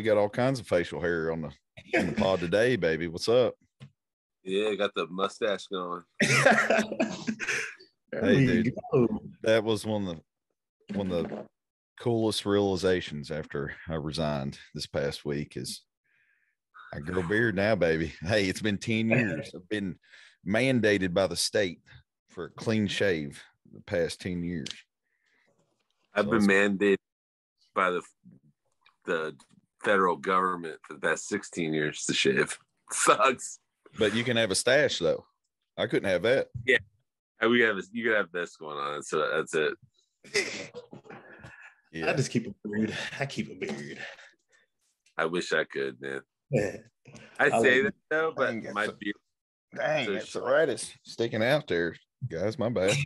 got all kinds of facial hair on the pod today, baby. What's up? Yeah, got the mustache going. Hey, dude, that was one of the coolest realizations after I resigned this past week is I grow a beard now, baby. Hey, it's been 10 years. I've been mandated by the state for a clean shave the past 10 years. I've been mandated by the federal government for the past 16 years to shave. Sucks. But you can have a stash though. I couldn't have that. Yeah. You could have this going on. So that's it. Yeah. I just keep a beard. I keep a beard. I wish I could, man. I say that though, but my beard. Dang, it's all right. It's sticking out there, guys. My bad.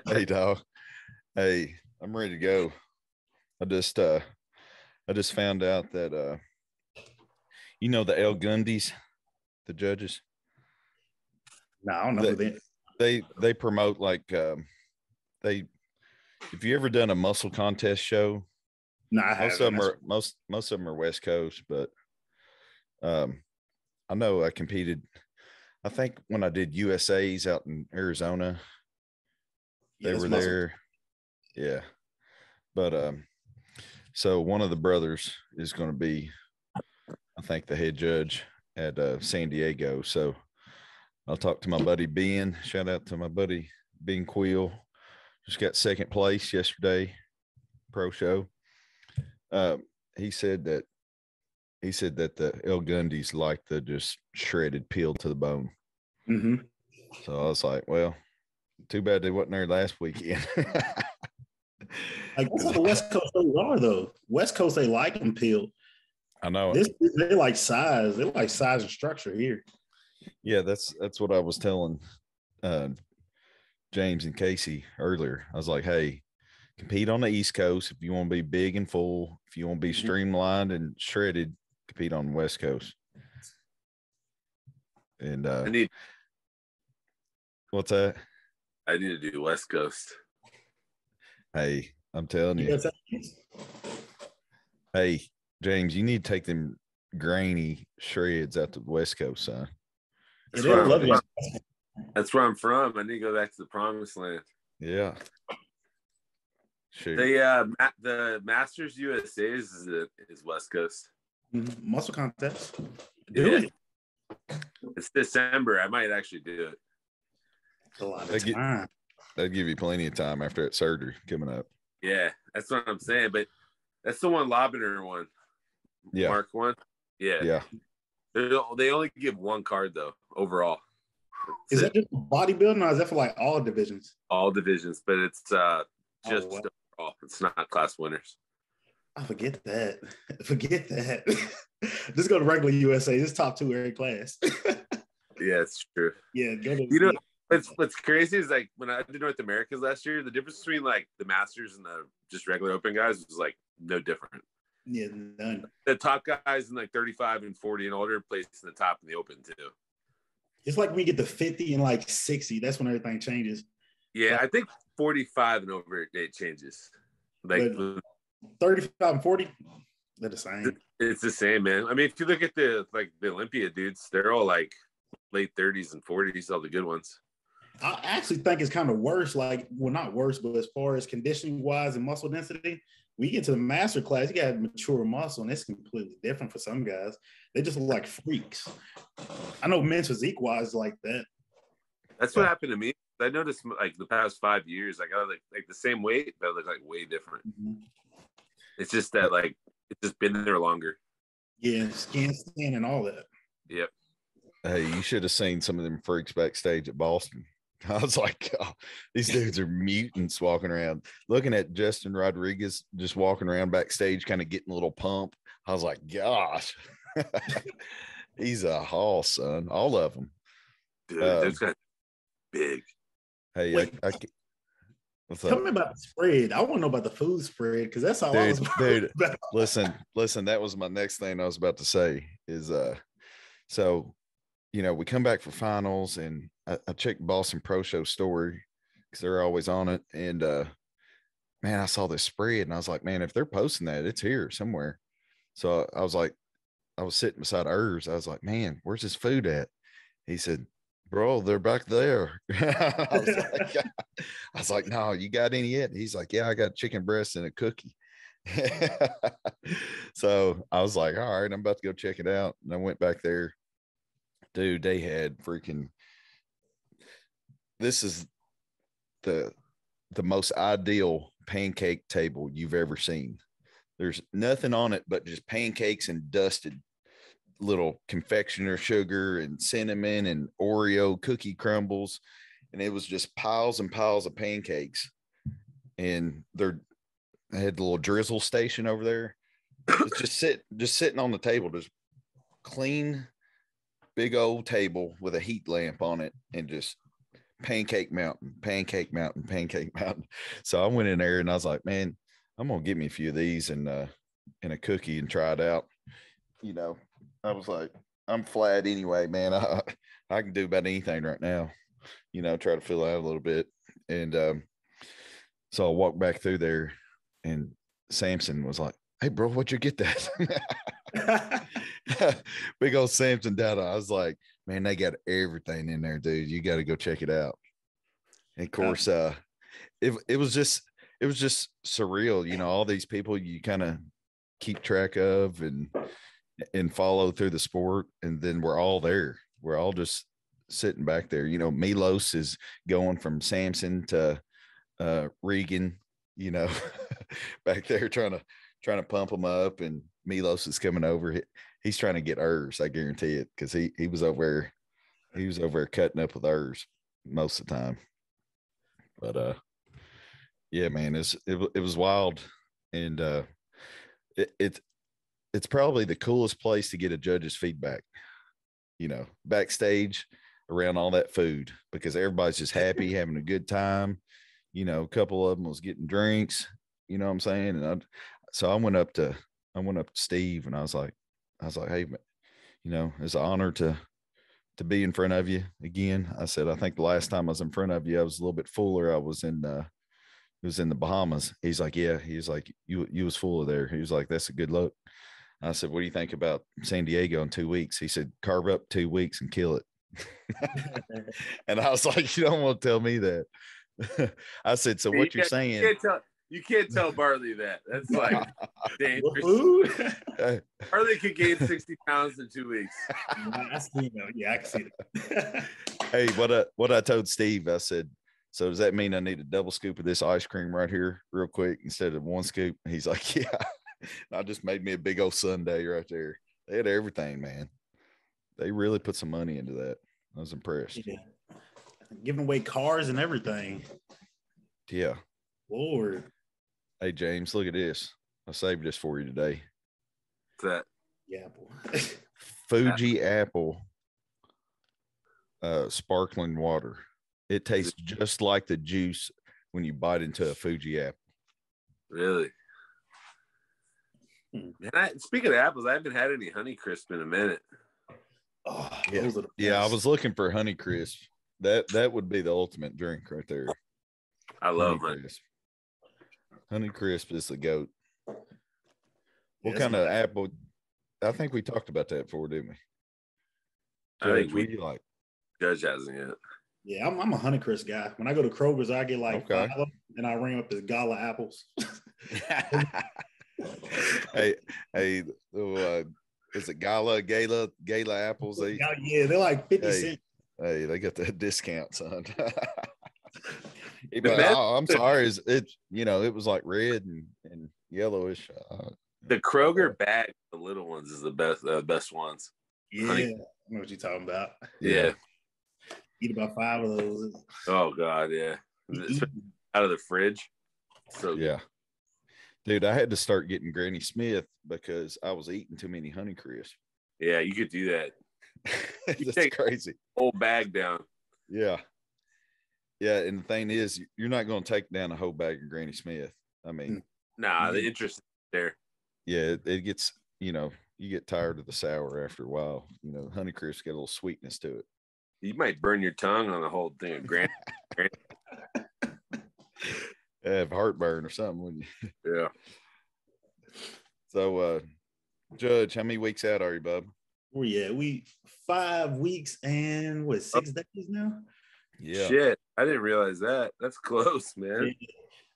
Hey, dog. Hey, I'm ready to go. I just found out that you know the El Gundys, the judges. No, I don't know who they promote like if you ever done a muscle contest show. No, I haven't. Most of them are West Coast, but I know I competed. I think when I did USA's out in Arizona, they were there. Yeah, but so one of the brothers is going to be, I think, the head judge at San Diego. So I'll talk to my buddy Ben. Shout out to my buddy Ben Quill. Just got second place yesterday, pro show. He said that the El Gundys like the just shredded, peeled to the bone. Mm-hmm. So I was like, well, too bad they wasn't there last weekend. Like, that's what the West Coast are, though. West Coast, they like them peeled. I know. They like size. They like size and structure here. Yeah, that's what I was telling James and Casey earlier. I was like, hey, compete on the East Coast if you want to be big and full. If you want to be streamlined and shredded, compete on the West Coast. And what's that? I need to do West Coast. Hey, I'm telling you. Hey, James, you need to take them grainy shreds out to the West Coast, son. That's where I'm from. I need to go back to the promised land. Yeah. Sure. The Masters USA is West Coast. Mm-hmm. Muscle contest. It's December. I might actually do it. A lot of time. That'd give you plenty of time after that surgery coming up. Yeah, that's what I'm saying. But that's the one Lobiner one. Yeah. Mark one. Yeah. Yeah. They only give one card though overall. Is that just bodybuilding or is that for like all divisions? All divisions, but it's just overall. It's not class winners. I forget that. Just go to regular USA. This top two every class. Yeah, it's true. Yeah, what's crazy is like when I did North Americas last year, the difference between like the Masters and the just regular Open guys was like no different. Yeah, none. The top guys in like 35 and 40 and older placed in the top in the Open too. It's like when you get to 50 and like 60, that's when everything changes. Yeah, I think 45 and over it changes. Like 35 and 40, they're the same. It's the same, man. I mean, if you look at the Olympia dudes, they're all like late 30s and 40s, all the good ones. I actually think it's kind of worse. Like, well, not worse, but as far as conditioning wise and muscle density, we get to the master class, you got mature muscle, and it's completely different for some guys. They just look like freaks. I know men's physique wise like that. That's what happened to me. I noticed like the past 5 years, I got like the same weight, but I look like way different. Mm-hmm. It's just that like it's just been there longer. Yeah, skin and all that. Yep. Hey, you should have seen some of them freaks backstage at Boston. I was like, oh, these dudes are mutants walking around. Looking at Justin Rodriguez just walking around backstage, kind of getting a little pump. I was like, gosh, he's a haul, son. All of them. Dude, those guys big. Hey, tell me about the spread. I want to know about the food spread because that's all I was about. Listen, that was my next thing I was about to say is so you know, we come back for finals and I checked Boston Pro Show story because they're always on it. And man, I saw this spread and I was like, man, if they're posting that, it's here somewhere. So I was like, I was sitting beside Urs. I was like, man, where's this food at? He said, bro, they're back there. I was like, no, you got any yet? He's like, yeah, I got chicken breast and a cookie. So I was like, all right, I'm about to go check it out. And I went back there. Dude, they had freaking, this is the most ideal pancake table you've ever seen. There's nothing on it but just pancakes and dusted little confectioner sugar and cinnamon and Oreo cookie crumbles. And it was just piles and piles of pancakes. And they had the little drizzle station over there. It's just sitting on the table, just clean, big old table with a heat lamp on it, and just pancake mountain, pancake mountain, pancake mountain. So I went in there and I was like, man, I'm gonna get me a few of these and a cookie and try it out. You know, I was like, I'm flat anyway, man. I can do about anything right now. You know, try to fill out a little bit. And so I walked back through there, and Samson was like, hey, bro, what'd you get that? Big old Samson data. I was like, man, they got everything in there, dude. You got to go check it out. And of course, it was just surreal. You know, all these people you kind of keep track of and follow through the sport. And then we're all there. We're all just sitting back there. You know, Milos is going from Samson to Regan, you know, back there trying to pump him up, and Milos is coming over. He's trying to get Urs, I guarantee it, because he was over there cutting up with Urs most of the time. But yeah, man, it was wild, and it's probably the coolest place to get a judge's feedback. You know, backstage around all that food, because everybody's just happy, having a good time. You know, a couple of them was getting drinks. You know what I'm saying? And so I went up to Steve, and I was like, hey, you know, it's an honor to be in front of you again. I said, I think the last time I was in front of you, I was a little bit fuller. I was in it was in the Bahamas. He's like, yeah. He's like, you was fuller there. He was like, that's a good look. I said, what do you think about San Diego in 2 weeks? He said, carve up 2 weeks and kill it. And I was like, you don't want to tell me that. I said, so what you're saying? You can't tell Barley that. That's like dangerous. Barley could gain 60 pounds in 2 weeks. Yeah, I can see that. Hey, what I told Steve, I said, so does that mean I need a double scoop of this ice cream right here real quick instead of one scoop? He's like, yeah. And I just made me a big old sundae right there. They had everything, man. They really put some money into that. I was impressed. Yeah. Giving away cars and everything. Yeah. Lord. Hey, James, look at this. I saved this for you today. What's that? Yeah, boy. Fuji apple sparkling water. It tastes just like the juice when you bite into a Fuji apple. Really? Man, speaking of apples, I haven't had any Honeycrisp in a minute. Oh, yeah. I was looking for Honeycrisp. That would be the ultimate drink right there. I love Honeycrisp. Honeycrisp is the GOAT. What kind of apple? I think we talked about that before, didn't we? Judge, what do you like? Judge hasn't yet. Yeah, I'm a Honeycrisp guy. When I go to Kroger's, I get like 5 of them, and I ring up as Gala apples. hey, is it Gala apples? Yeah, they're like 50 cents. Hey, they got the discount, son. I'm sorry. It it was like red and yellowish. The Kroger bag, the little ones, is the best ones. Yeah, I know what you're talking about. Yeah. Eat about 5 of those. Oh God, yeah. Out of the fridge. So yeah. Dude, I had to start getting Granny Smith because I was eating too many Honeycrisp. Yeah, you could do that. That's crazy. Whole bag down. Yeah. Yeah, and the thing is, you're not going to take down a whole bag of Granny Smith. I mean, the interest is there. Yeah, it gets, you get tired of the sour after a while. Honeycrisp get a little sweetness to it. You might burn your tongue on the whole thing of Granny. have heartburn or something, wouldn't you? Yeah. So, Judge, how many weeks out are you, bub? We 5 weeks and 6 days now. Yeah. Shit, I didn't realize that. That's close, man. Yeah.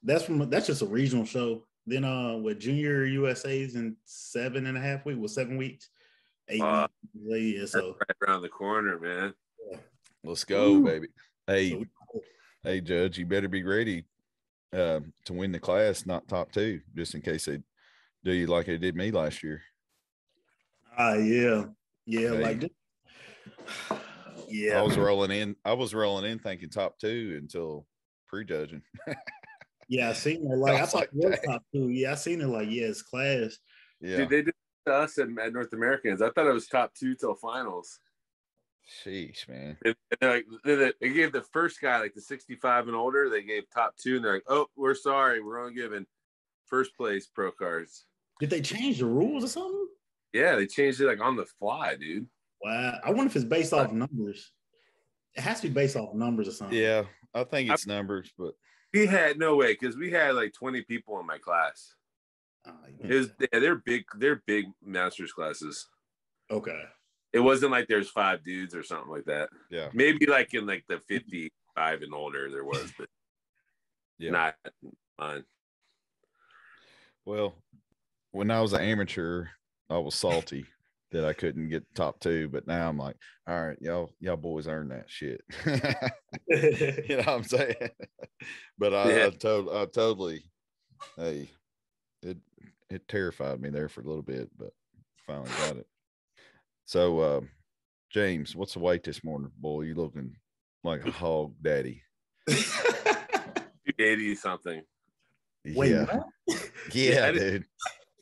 That's just a regional show. Then with Junior USA's in 7.5 weeks, 7 weeks, 8 weeks. Yeah, so that's right around the corner, man. Yeah. Let's go, baby. Hey, So hey, Judge, you better be ready to win the class, not top 2, just in case they do you like they did me last year. Yeah, Hey, like yeah. I was rolling in thinking top 2 until prejudging. Yeah, I seen it. Like I thought it was top 2. Yeah, I seen it. Like, yeah, it's class. Yeah, dude, they did to us at North Americans. I thought it was top 2 till finals. Sheesh, man. They gave the first guy, like the 65 and older, they gave top 2, and they're like, "Oh, we're sorry, we're only giving first place pro cards." Did they change the rules or something? Yeah, they changed it like on the fly, dude. Wow. I wonder if it's based off numbers. It has to be based off numbers or something. Yeah, I think it's numbers, but we had no way because we had like 20 people in my class. They're big masters classes. Okay. It wasn't like there's 5 dudes or something like that. Yeah. Maybe like in like the 55 and older there was, but not mine. Well, when I was an amateur, I was salty that I couldn't get top 2, but now I'm like, all right, y'all boys earn that shit. You know what I'm saying? But I totally, hey, it terrified me there for a little bit, but finally got it. So, James, what's the weight this morning, boy? You looking like a hog daddy. 280 something. Wait, yeah. what? Yeah, dude.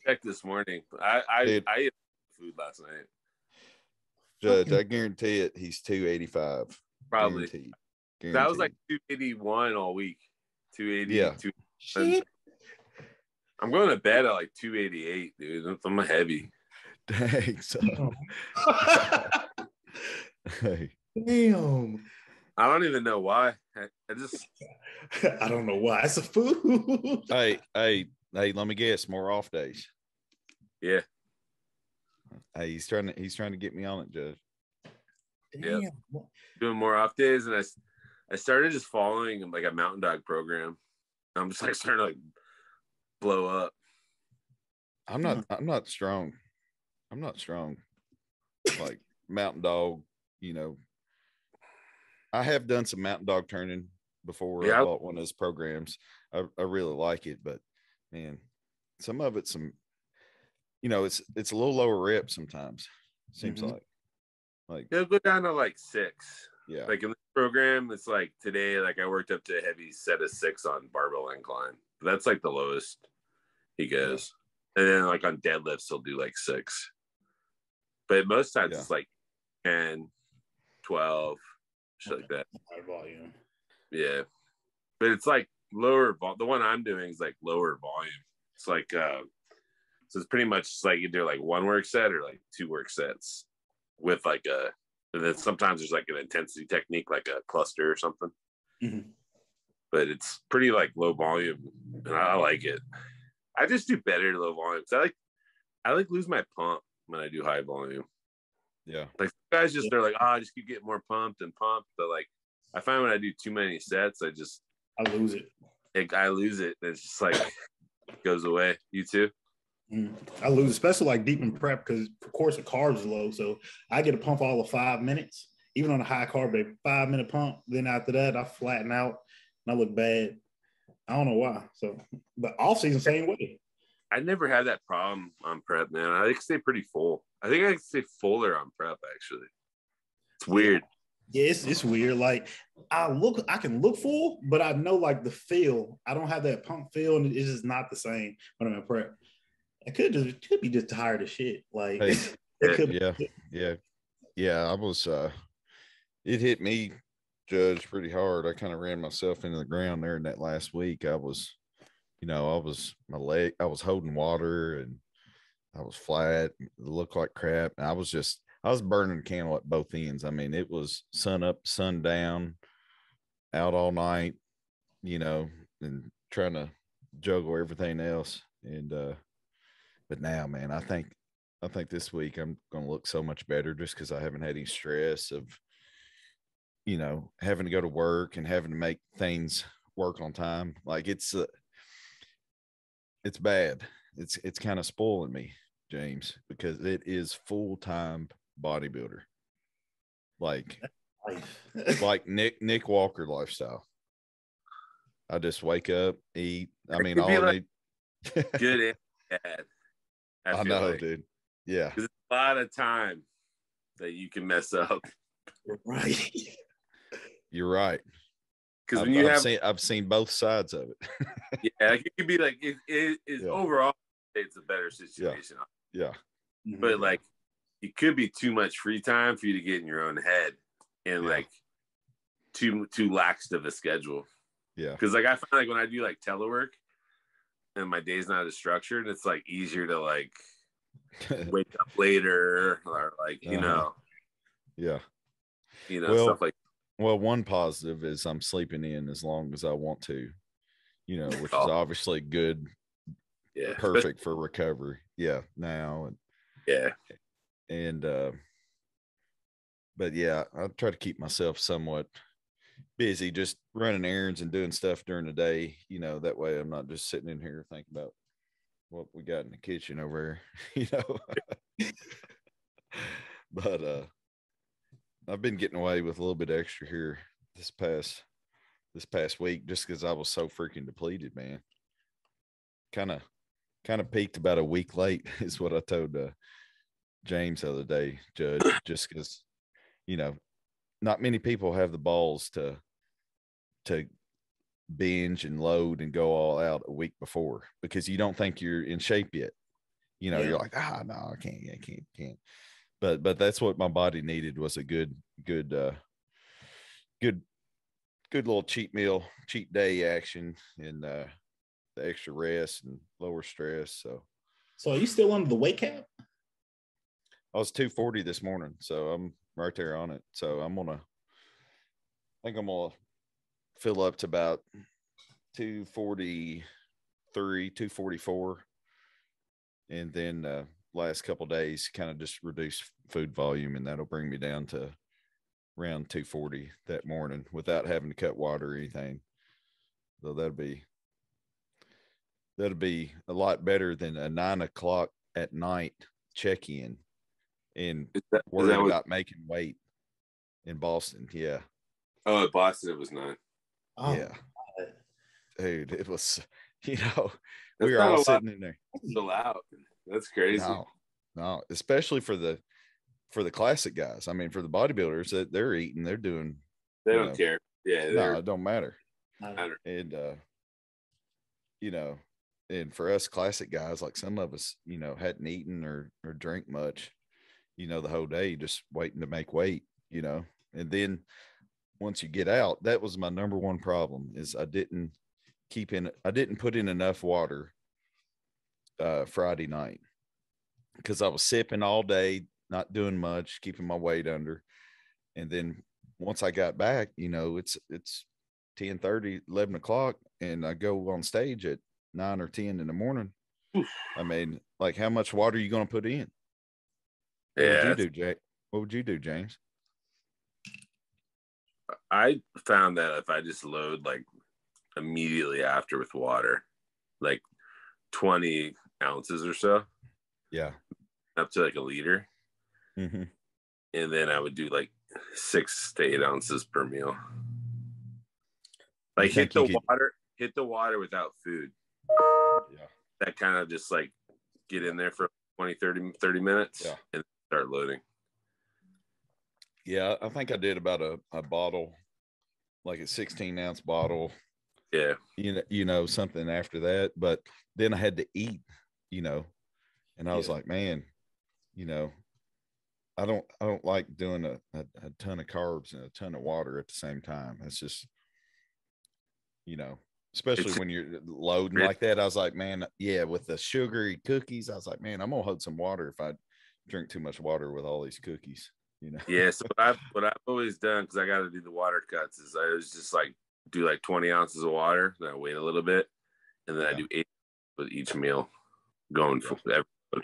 Check this morning. I ate food last night. Judge, I guarantee it. He's 285. Probably. Guaranteed. That was like 281 all week. 280. Yeah. Shit. I'm going to bed at like 288, dude. I'm heavy. Dang, so. Hey. Damn. I don't even know why. I don't know why. It's a food. Hey, let me guess. More off days. Yeah. Hey, he's trying to get me on it, Judge. Yeah. Doing more off days, and I started just following like a mountain dog program. I'm just like starting to like blow up. I'm not strong. Like mountain dog, you know. I have done some mountain dog turning before. Yeah. I bought one of those programs. I really like it, but man, some of it's it's a little lower rep sometimes. Seems like they'll go down to like 6. Yeah. Like in the program, it's like today, like I worked up to a heavy set of 6 on barbell incline. That's like the lowest he goes. Yeah. And then like on deadlifts, he'll do like 6. But most times it's like 10, 12, shit like that. High volume. Yeah. But it's like lower the one I'm doing is like lower volume. It's like so it's pretty much like either like 1 work set or like 2 work sets with like and then sometimes there's like an intensity technique like a cluster or something. Mm-hmm. But it's pretty like low volume and I like it. I just do better low volume. I like lose my pump when I do high volume. Yeah. Like guys they're like, I just keep getting more pumped and pumped. But like I find when I do too many sets, I lose it. I lose it. And it's just like it goes away. You too? I lose, especially like deep in prep, because of course the carbs is low. So I get a pump all of 5 minutes, even on a high carb day, 5-minute pump. Then after that, I flatten out and I look bad. I don't know why. So, but off season, same way. I never had that problem on prep, man. I stay pretty full. I think I stay fuller on prep, actually. It's weird. Yeah, it's weird. Like I can look full, but I know like the feel. I don't have that pump feel, and it's just not the same when I'm in prep. It could be just tired of shit. Like hey, it could I was it hit me, Judge, pretty hard. I kind of ran myself into the ground there in that last week. I was holding water and I was flat, it looked like crap. And I was burning the candle at both ends. I mean, it was sun up, sun down, out all night, and trying to juggle everything else. And but now, man, I think this week I'm going to look so much better just because I haven't had any stress of, you know, having to go to work and having to make things work on time. Like it's bad. It's kind of spoiling me, James, because it is full-time bodybuilder. Like Nick Walker lifestyle. I just wake up, eat. I mean, all I need. Good and bad. I know, dude. Yeah. There's a lot of time that you can mess up. Right. You're right. Because when you I've seen both sides of it. Yeah, it could be like it is overall it's a better situation. Yeah. But like it could be too much free time for you to get in your own head and like too lax of a schedule. Yeah. Because like I find like when I do like telework and my day's not as structured, it's like easier to like wake up later or like, you know. Yeah. You know, stuff like. Well, one positive is I'm sleeping in as long as I want to, you know, which is obviously good. Yeah. Perfect for recovery. Yeah. Now. And but yeah, I try to keep myself somewhat busy, just running errands and doing stuff during the day, you know, that way I'm not just sitting in here thinking about what we got in the kitchen over here, you know. But I've been getting away with a little bit extra here this past week just because I was so freaking depleted, man. Kind of peaked about a week late is what I told James the other day, Judge, just because, you know, not many people have the balls to binge and load and go all out a week before because you don't think you're in shape yet. You know, you're like, no, I can't. But that's what my body needed was a good little cheat meal, cheat day action, and the extra rest and lower stress. So are you still under the weight cap? I was 240 this morning, so I'm right there on it. So I'm gonna fill up to about 243, 244, and then last couple of days kind of just reduce food volume, and that'll bring me down to around 240 that morning without having to cut water or anything. So that'll be a lot better than a 9 o'clock at night check-in and worried about making weight in Boston. Yeah. Oh, at Boston, it was 9. Oh, yeah. Dude, it was, you know, we were all sitting in there. Still out. That's crazy. No, especially for the classic guys. I mean, for the bodybuilders that they're eating, they're doing. They don't care. Yeah. No, it don't matter. And you know, and for us classic guys, like some of us, you know, hadn't eaten or drank much, you know, the whole day, just waiting to make weight, you know. And then once you get out, that was my number one problem is I didn't put in enough water Friday night because I was sipping all day, not doing much, keeping my weight under. And then once I got back, you know, it's 10:30, 11 o'clock, and I go on stage at 9 or 10 in the morning. I mean, like, how much water are you going to put in? What would you do, Jake? What would you do, James? I found that if I just load like immediately after with water, like 20 ounces or so. Yeah. Up to like a liter. Mm-hmm. And then I would do like 6 to 8 ounces per meal. Like hit the water without food. Yeah. That kind of just like get in there for 20, 30 minutes and start loading. Yeah, I think I did about a bottle, like a 16-ounce bottle. Yeah. You know, something after that. But then I had to eat, you know, and I was like, man, you know, I don't like doing a ton of carbs and a ton of water at the same time. It's just, you know, especially when you're loading like that. I was like, man, with the sugary cookies, I was like, man, I'm gonna hold some water if I drink too much water with all these cookies, you know. Yeah, so what I've always done, because I got to do the water cuts, is I was just like do like 20 ounces of water, then I wait a little bit, and then I do 8 with each meal going for every food.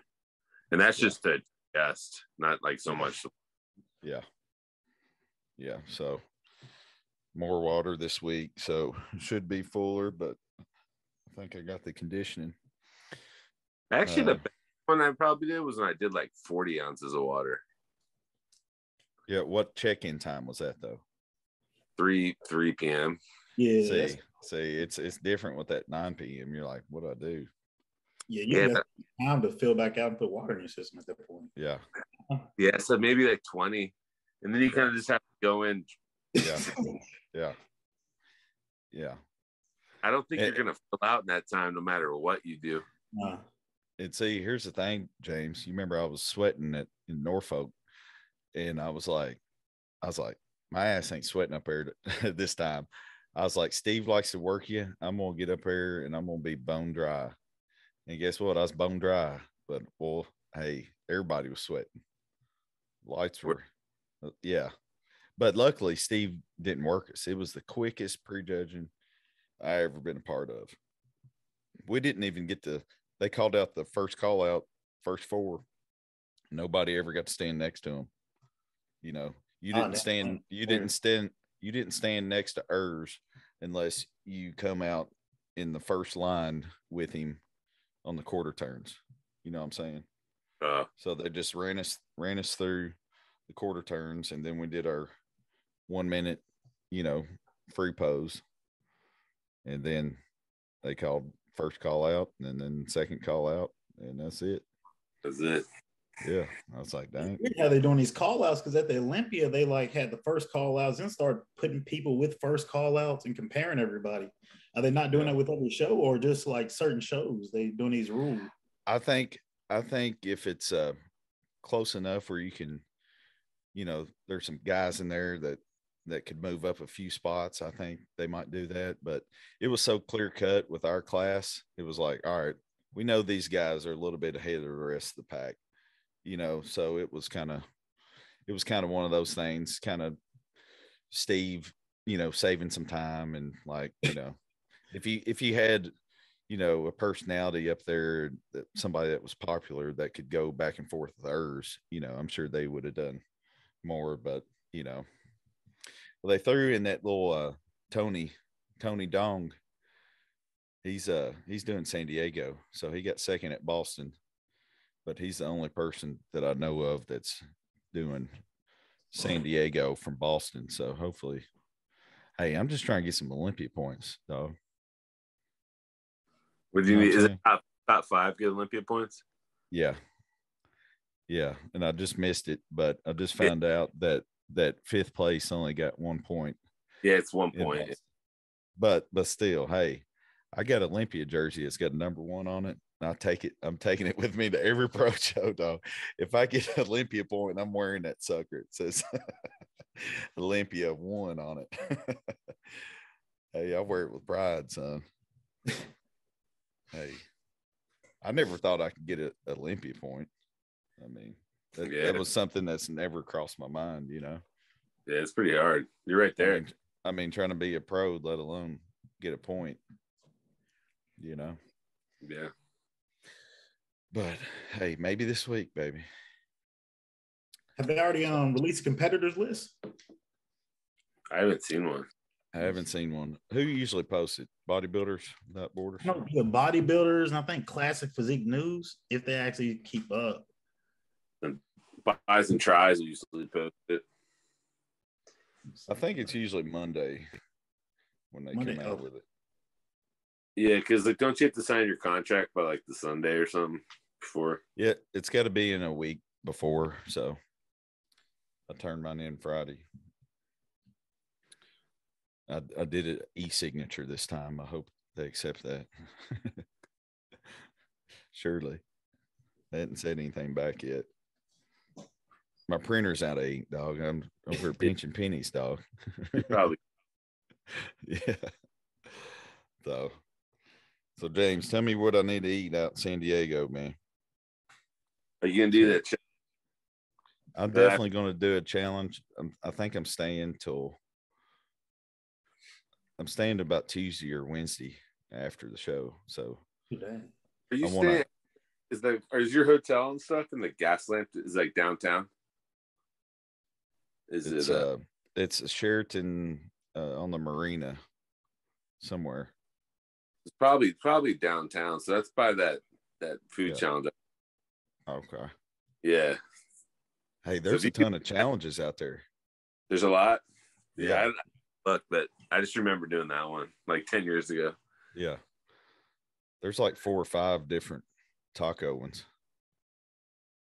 And that's just to digest, not like so much. Yeah. So more water this week, so should be fuller, but I think I got the conditioning. Actually, the best one I probably did was when I did like 40 ounces of water. Yeah. What check-in time was that though? 3 p.m. Yeah. See, it's different with that 9 p.m. You're like, what do I do? Yeah, you have time to fill back out and put water in your system at that point. Yeah. Yeah, so maybe like 20. And then you kind of just have to go in. Yeah. I don't think you're going to fill out in that time no matter what you do. And see, here's the thing, James. You remember I was sweating in Norfolk, and I was like, my ass ain't sweating up there this time. I was like, Steve likes to work you. I'm going to get up there, and I'm going to be bone dry. And guess what? I was bone dry. But, well, hey, everybody was sweating. Lights were, yeah. But luckily, Steve didn't work us. It was the quickest prejudging I ever been a part of. We didn't even get they called out the first call out, first 4. Nobody ever got to stand next to him. You know, you didn't stand next to Urs unless you come out in the first line with him on the quarter turns. You know what I'm saying? So they just ran us through the quarter turns, and then we did our 1 minute, free pose. And then they called first call out and then second call out, and that's it. That's it. Yeah. I was like, dang. Weird how they're doing these call outs, because at the Olympia, they like had the first call outs and start putting people with first call outs and comparing everybody. Are they not doing that with every show, or just like certain shows they doing these rules? I think if it's close enough where you can, there's some guys in there that could move up a few spots, I think they might do that. But it was so clear cut with our class. It was like, all right, we know these guys are a little bit ahead of the rest of the pack, so it was kind of one of those things, kind of Steve, saving some time. And like, if you had, a personality up there, that somebody that was popular that could go back and forth with Urs, I'm sure they would have done more. But well, they threw in that little Tony Dong. He's doing San Diego, so he got second at Boston, but he's the only person that I know of that's doing San Diego from Boston. So hopefully, hey, I'm just trying to get some Olympia points, dog. What do you need? Is it top 5 good Olympia points? Yeah. And I just missed it, but I just found out that 5th place only got 1 point. Yeah, it's 1 point. But still, hey, I got an Olympia jersey. It's got number 1 on it. I'll take it. I'm taking it with me to every pro show, dog. If I get an Olympia point, I'm wearing that sucker. It says Olympia 1 on it. Hey, I wear it with pride, son. Hey, I never thought I could get an Olympia point. I mean, that was something that's never crossed my mind, Yeah, it's pretty hard. You're right there. I mean, trying to be a pro, let alone get a point, Yeah. But hey, maybe this week, baby. Have they already released a competitors list? I haven't seen one. I haven't seen one. Who usually posts it? Bodybuilders Without Borders? No, the Bodybuilders, and I think Classic Physique News, if they actually keep up. And Buys and Tries usually post it. I think it's usually Monday when they come out with it. Yeah, because don't you have to sign your contract by like the Sunday or something before? Yeah, it's got to be in a week before. So I turned mine in Friday. I did an e-signature this time. I hope they accept that. Surely. They hadn't said anything back yet. My printer's out of ink, dog. I'm over pinching pennies, dog. Probably. Yeah. So James, tell me what I need to eat out in San Diego, man. Are you gonna do that? I'm definitely going to do a challenge. I think I'm staying till about Tuesday or Wednesday after the show. So are you staying? Is your hotel and stuff in the gas lamp? Is like downtown? It's a Sheraton on the marina somewhere. It's probably downtown. So that's by that food challenge. Okay. Yeah. Hey, there's a ton of challenges out there. There's a lot. Yeah. But I just remember doing that one like 10 years ago. Yeah. There's like 4 or 5 different taco ones.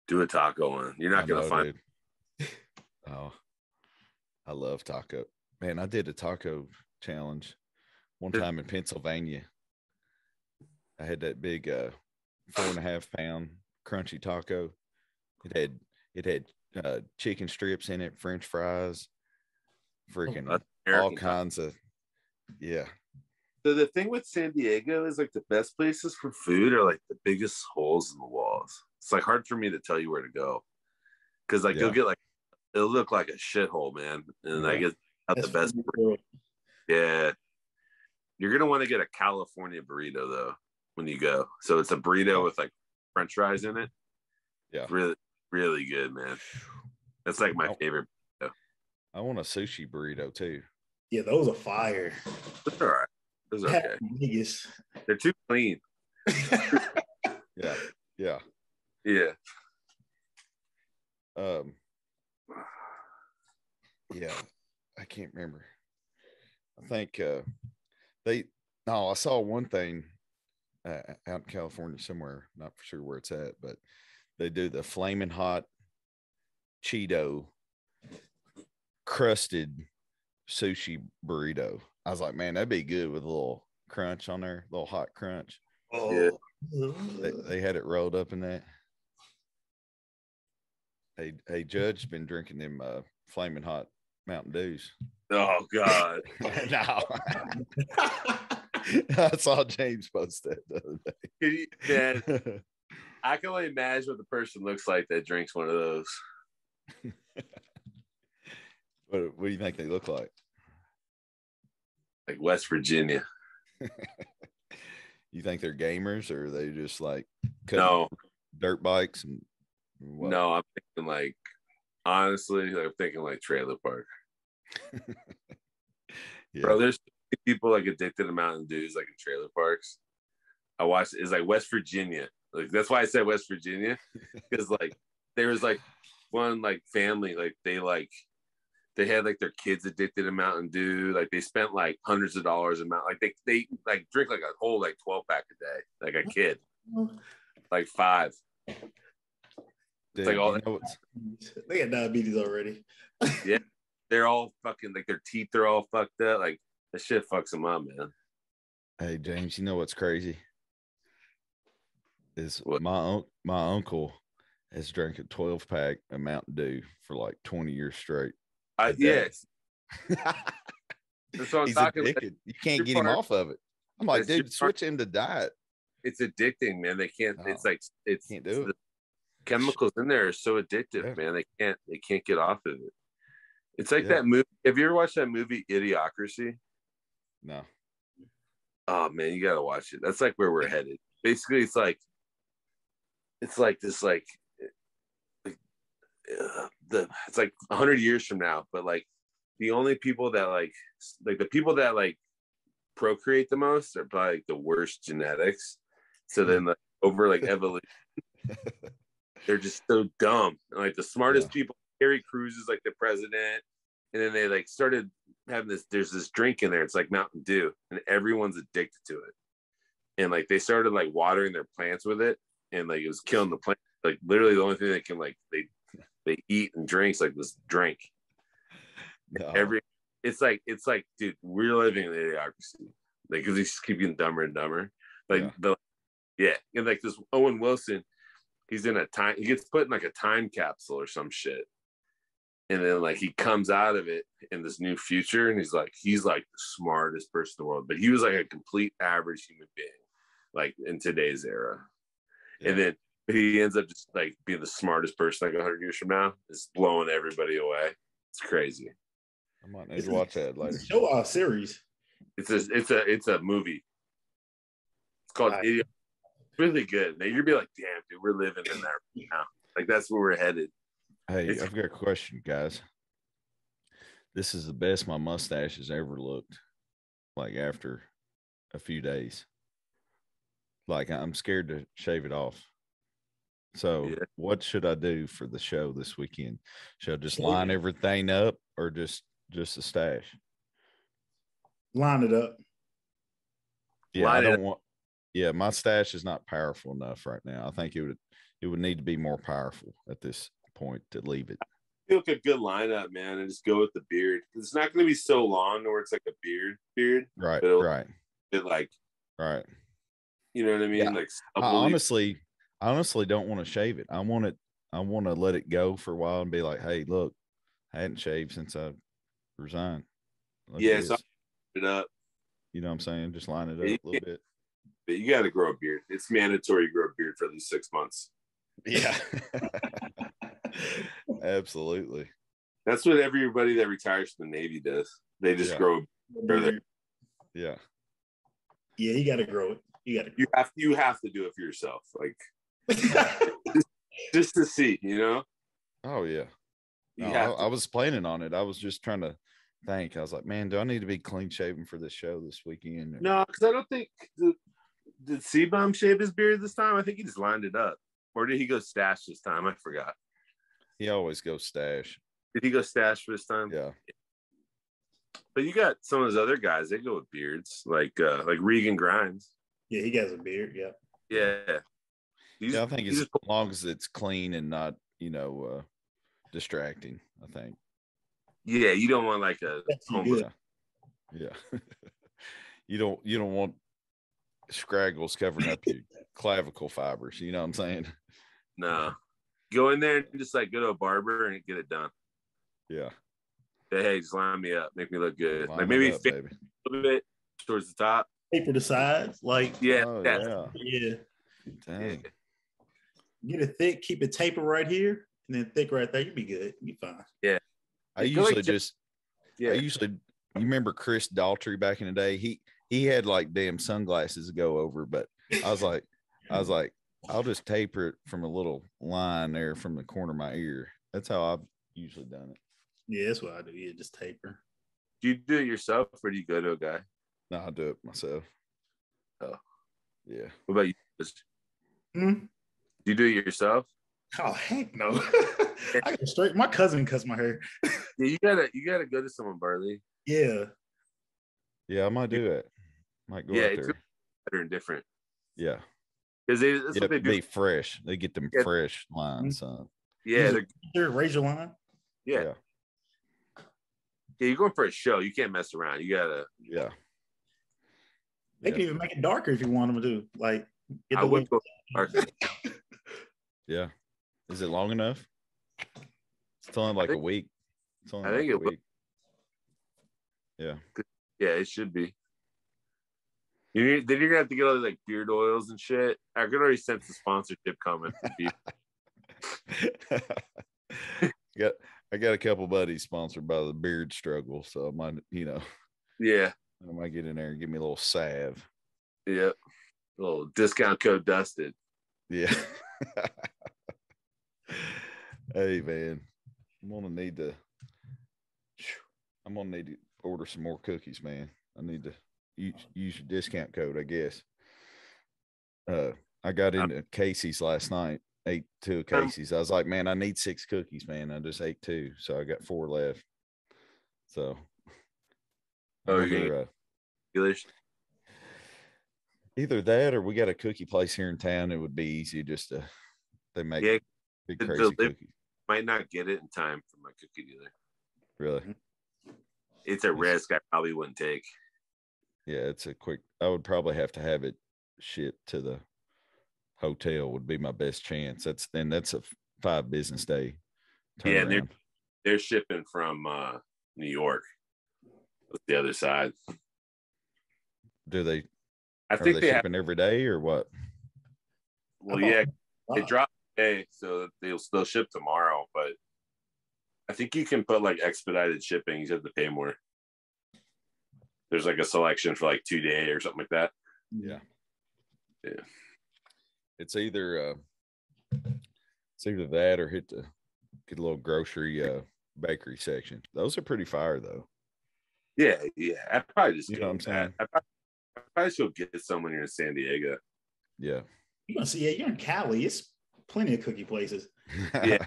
Do a taco one. You're not going to find. Dude. Oh, I love taco. Man, I did a taco challenge one time in Pennsylvania. I had that big 4.5 pound crunchy taco. It had chicken strips in it, French fries, freaking all kinds of So the thing with San Diego is like the best places for food are like the biggest holes in the walls. It's like hard for me to tell you where to go because like you'll get like it'll look like a shithole, man, and I get not the best. Yeah, you're gonna want to get a California burrito though when you go. So it's a burrito with like French fries in it. Yeah, it's really, really good, man. That's like my favorite burrito. I want a sushi burrito too. Yeah, those are fire. Those are all right. Those are okay. They're too clean. Yeah. Yeah, I can't remember. I think I saw one thing out in California somewhere, not for sure where it's at, but they do the flaming hot Cheeto crusted sushi burrito. I was like, man, that'd be good with a little crunch on there, a little hot crunch. Oh, they had it rolled up in that. Hey, Judge's been drinking them flaming hot Mountain Dews. Oh God, no. I saw James post that the other day. Man, I can only imagine what the person looks like that drinks one of those. What do you think they look like? Like West Virginia. You think they're gamers or are they just like dirt bikes and what? No, I'm thinking like honestly, I'm thinking like trailer park. Yeah. Bro, there's people like addicted to Mountain Dews like in trailer parks. I watched it's like West Virginia. Like that's why I said West Virginia. Because like there was like one like family, like they had like their kids addicted to Mountain Dew. Like they spent like hundreds of dollars a month. Like they like drink like a whole like 12-pack a day, like a kid. Like 5. It's like all they got diabetes already. Yeah. They're all fucking like their teeth are all fucked up. Like that shit fucks them up, man. Hey James, you know what's crazy? Is what? my uncle has drank a 12-pack of Mountain Dew for like 20 years straight. Yes. That's what I'm talking addicted. Like, you can't get him off of it. I'm like, dude, switch him to diet. It's addicting, man. They can't. Oh, it's like can't do it. The chemicals in there are so addictive, man. They can't get off of it. It's like that movie. Have you ever watched that movie Idiocracy? No. Oh man, you gotta watch it. That's like where we're headed. Basically, it's like this it's like 100 years from now, but like the only people that like the people that like procreate the most are probably like the worst genetics. So then like over like evolution, they're just so dumb. And, like the smartest people, Harry Crews is like the president, and then they like started having there's this drink in there. It's like Mountain Dew, and everyone's addicted to it. And like they started like watering their plants with it, and like it was killing the plant. Like literally the only thing they can like they eat and drinks like this drink. No. It's like dude, we're living in idiocracy. Like because he's keeping dumber and dumber. Like and like this Owen Wilson, he's in he gets put in like a time capsule or some shit. And then like he comes out of it in this new future, and he's like the smartest person in the world. But he was like a complete average human being, like in today's era. Yeah. And then he ends up just like being the smartest person like 100 years from now. It's blowing everybody away. It's crazy. I might need to watch that later. Show series. It's a movie. It's called Idiot. Really good. Now you'd be like, damn, dude, we're living in there right now. Like that's where we're headed. Hey, I've got a question, guys. This is the best my mustache has ever looked. Like after a few days. Like I'm scared to shave it off. So what should I do for the show this weekend? Should I just line everything up or just a stash? Line it up. Yeah, yeah, my stash is not powerful enough right now. I think it would need to be more powerful at this point to leave it. I feel like a good lineup, man, and just go with the beard. It's not going to be so long where it's like a beard. Right, right. It like, right. You know what I mean? Yeah. Like, I honestly don't want to shave it. I want to let it go for a while and be like, hey, look, I hadn't shaved since I resigned. Yeah, so it up. You know what I'm saying? Just line it up a little bit. But you got to grow a beard. It's mandatory to grow a beard for at least 6 months. Yeah. Absolutely. That's what everybody that retires from the Navy does. They just grow further. Yeah. Yeah, you got to grow it. You have to do it for yourself. Like just to see, you know? Oh yeah. I was planning on it. I was just trying to think. I was like, man, do I need to be clean shaven for this show this weekend? No, because I don't think did C-Bomb shave his beard this time? I think he just lined it up. Or did he go stash this time? I forgot. He always goes stash. Did he go stash for this time? Yeah. But you got some of those other guys, they go with beards, like Regan Grimes. Yeah, he has a beard. Yeah. Yeah. I think as long as it's clean and not, distracting, I think. Yeah, you don't want like a homeless. Yeah. You don't want scraggles covering up your clavicle fibers. You know what I'm saying? No. Go in there and just like go to a barber and get it done. Yeah. Hey, just line me up, make me look good. Like maybe fit a little bit towards the top. Taper the sides, like yeah. Dang. Get it thick, keep it taper right here, and then thick right there. You'll be good. You'll be fine. Yeah. You remember Chris Daltrey back in the day? He had like damn sunglasses to go over, but I was like, I'll just taper it from a little line there from the corner of my ear. That's how I've usually done it. Yeah, that's what I do. Yeah, just taper. Do you do it yourself or do you go to a guy? No, I do it myself. Oh. Yeah. What about you? Do you do it yourself? Oh heck no. I go straight. My cousin cuts my hair. Yeah, you gotta go to someone, Barley. Yeah. Yeah, I might do it. Might go out it's there. Better and different. Yeah. Because that's what they do. Be fresh. They get them fresh lines. Yeah. Razor line. Yeah. Yeah, you're going for a show. You can't mess around. You gotta. Yeah. They can even make it darker if you want them to. Like, I would go darker. Yeah. Is it long enough? It's only like a week. It's only like a week. Yeah. Yeah, it should be. Then you're gonna have to get all these like beard oils and shit. I could already sense the sponsorship coming. I got a couple buddies sponsored by the Beard Struggle, so I might, Yeah. I might get in there and give me a little salve. Yep. A little discount code Dusted. Yeah. Hey man, I'm gonna need to order some more cookies, man. I need to use your discount code, I guess. I got into Casey's last night, ate 2 Casey's. I was like, man, I need 6 cookies, man. I just ate 2, so I got 4 left. So either that or we got a cookie place here in town. It would be easy just to make big crazy cookies. Might not get it in time for my cookie dealer. Really? It's a risk I probably wouldn't take. Yeah, it's a quick. I would probably have to have it shipped to the hotel. Would be my best chance. That's a 5 business day turnaround. Yeah, and they're shipping from New York. That's the other side. Do they? I think they shipping every day or what? Well, yeah, they drop today, so they'll ship tomorrow. But I think you can put like expedited shipping. You have to pay more. There's like a selection for like 2 day or something like that. Yeah. Yeah. It's either that or get a little grocery bakery section. Those are pretty fire though. Yeah. I probably just know what I'm saying. I probably should get some when you're in San Diego. Yeah. You're gonna see. Yeah, you're in Cali. It's plenty of cookie places. Yeah.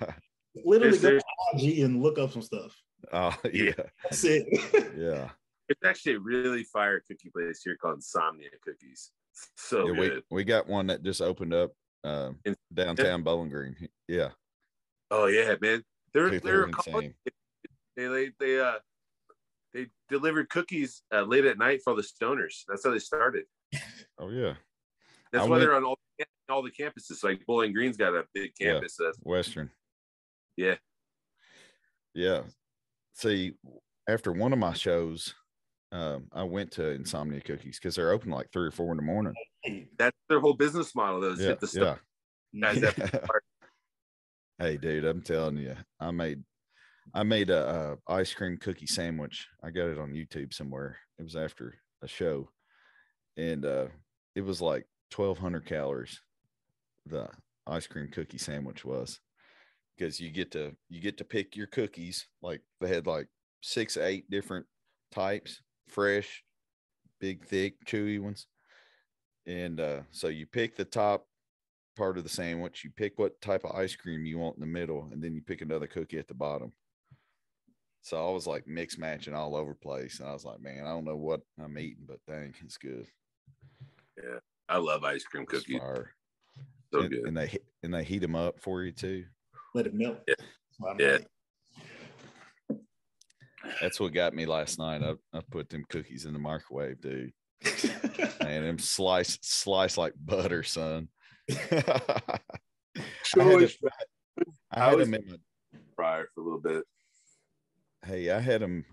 Literally go to IG and look up some stuff. Oh yeah. That's it. Yeah. It's actually a really fire cookie place here called Insomnia Cookies. So yeah, good. We got one that just opened up in downtown Bowling Green. Yeah. Oh yeah, man. They're insane. They delivered cookies late at night for all the stoners. That's how they started. Oh yeah. That's why they're on all the campuses. Like Bowling Green's got a big campus. Yeah, Western. Yeah. Yeah. See, after one of my shows, I went to Insomnia Cookies because they're open like 3 or 4 in the morning. That's their whole business model, though. Yeah, Hit the stuff. Guys Hey, dude, I'm telling you, I made a ice cream cookie sandwich. I got it on YouTube somewhere. It was after a show, and it was like 1,200 calories. The ice cream cookie sandwich was, because you get to pick your cookies. Like they had like 6, 8 different types, fresh, big, thick, chewy ones. And so you pick the top part of the sandwich, you pick what type of ice cream you want in the middle, and then you pick another cookie at the bottom. So I was like mix matching all over the place. And I was like, man, I don't know what I'm eating, but dang, it's good. Yeah. I love ice cream cookies. So good. And they heat them up for you too. Let it melt. Yeah. That's what got me last night. I put them cookies in the microwave, dude. And them slice like butter, son. I had them in my fryer for a little bit. Hey, I had them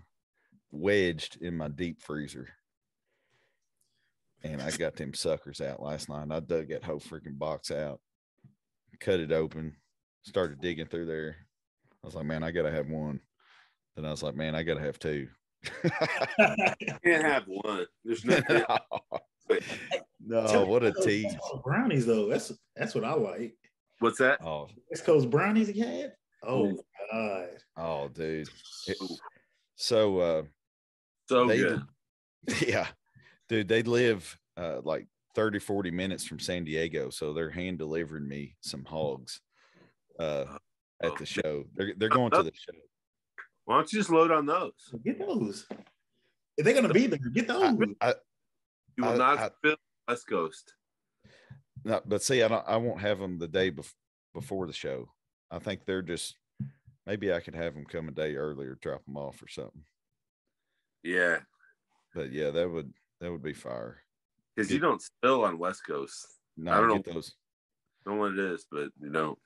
wedged in my deep freezer. And I got them suckers out last night. I dug that whole freaking box out, cut it open, started digging through there. I was like, man, I got to have one. Then I was like, man, I got to have 2. You can't have one. There's nothing. No, what a tease. Brownies, though. That's what I like. What's that? Oh, West Coast brownies you had? Oh, God. Oh, dude. So good. Yeah. Dude, they live like 30, 40 minutes from San Diego. So they're hand delivering me some hogs at the show. They're going to the show. Why don't you just load on those? Get those. If they're going to be there, get those. You will not fill West Coast. No, but see, I won't have them the day before the show. I think they're just, maybe I could have them come a day earlier, drop them off or something. Yeah. But yeah, that would be fire. Because you don't spill on West Coast. No, I don't know those. I don't know what it is, but you don't.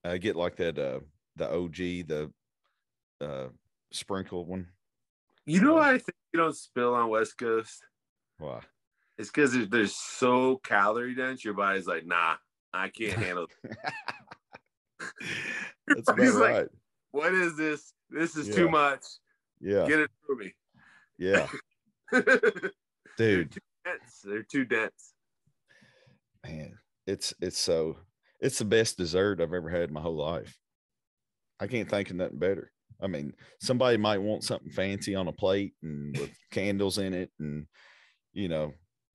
I get like that the OG, the sprinkled one. You know why I think you don't spill on West Coast? Why? It's because they're so calorie dense. Your body's like, nah, I can't handle it. That's about right. Like, what is this? This is too much. Yeah. Get it through me. Yeah. Dude. They're too dense. Man, it's the best dessert I've ever had in my whole life. I can't think of nothing better. I mean, somebody might want something fancy on a plate and with candles in it, and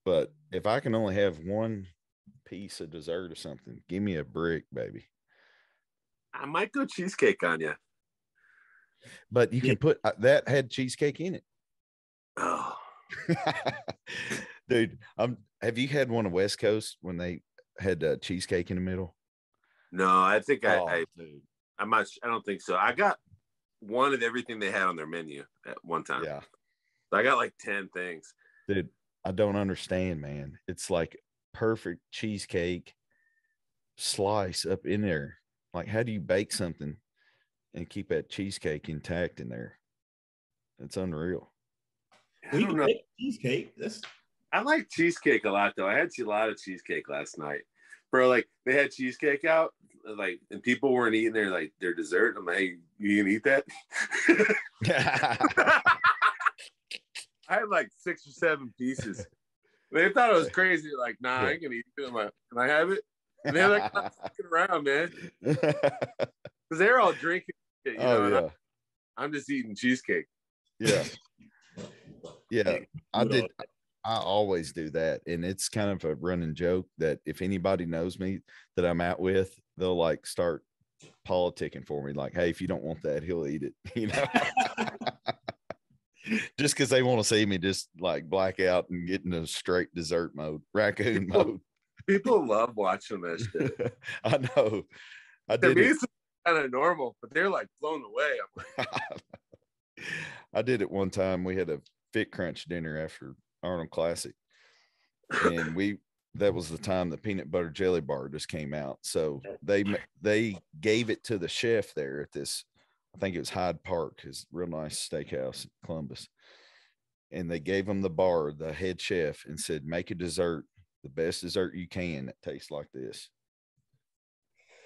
but if I can only have one piece of dessert or something, give me a brick, baby. I might go cheesecake on you. But you can put that had cheesecake in it. Oh. Dude, have you had one of West Coast when they had cheesecake in the middle? No, I think dude. I don't think so. I got one of everything they had on their menu at one time. Yeah. So I got like 10 things. Dude, I don't understand, man. It's like perfect cheesecake slice up in there. Like, how do you bake something and keep that cheesecake intact in there? It's unreal. We can make cheesecake. I like cheesecake a lot, though. I had a lot of cheesecake last night. Bro, like, they had cheesecake out, like, and people weren't eating their dessert. I'm like, hey, you gonna eat that? I had like 6 or 7 pieces. They thought it was crazy. Like, nah, I ain't gonna eat it. I'm like, can I have it? And they're like, I'm fucking around, man. Because they're all drinking shit, you know. And I'm just eating cheesecake. Yeah. Yeah. I always do that. And it's kind of a running joke that if anybody knows me that I'm out with, they'll like start politicking for me. Like, hey, if you don't want that, he'll eat it. You know, just because they want to see me just like black out and get into straight dessert mode, raccoon mode. People love watching that shit. I know. I did it. It's kind of normal, but they're like blown away. I'm like, I did it one time. We had a Fitcrunch dinner after Arnold Classic, and that was the time the peanut butter jelly bar just came out. So they gave it to the chef there at this, I think it was Hyde Park, his real nice steakhouse in Columbus. And they gave him the bar, the head chef, and said, make a dessert, the best dessert you can that tastes like this.